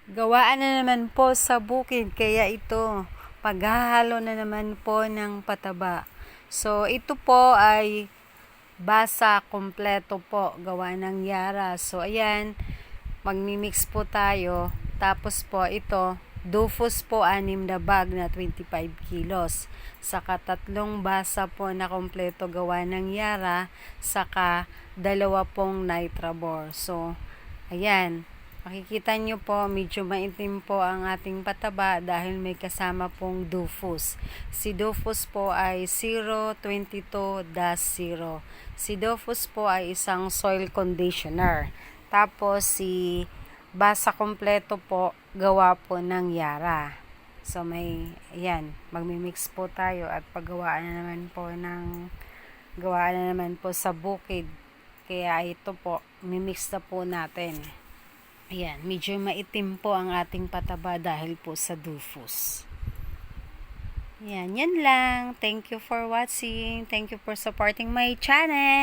Gawaan na naman po sa bukid, kaya ito, paghahalo na naman po ng pataba. So, ito po ay basa kompleto po, gawa ng Yara. So, ayan, magmimix po tayo. Tapos po, ito, Dufus po, 6 na bag na 25 kilos. Saka 3 basa po na kompleto gawa ng Yara. Saka 2 pong Nitrabor. So, ayan. Makikita nyo po, medyo maitim po ang ating pataba dahil may kasama pong Dufus. Si Dufus po ay 022-0. Si Dufus po ay isang soil conditioner. Tapos si basa kompleto po, gawa po ng Yara. So may, ayan, magmimix po tayo at gawaan na naman po sa bukid. Kaya ito po, mimix na po natin. Ayan, medyo maitim po ang ating pataba dahil po sa Dufus. Yan lang. Thank you for watching. Thank you for supporting my channel.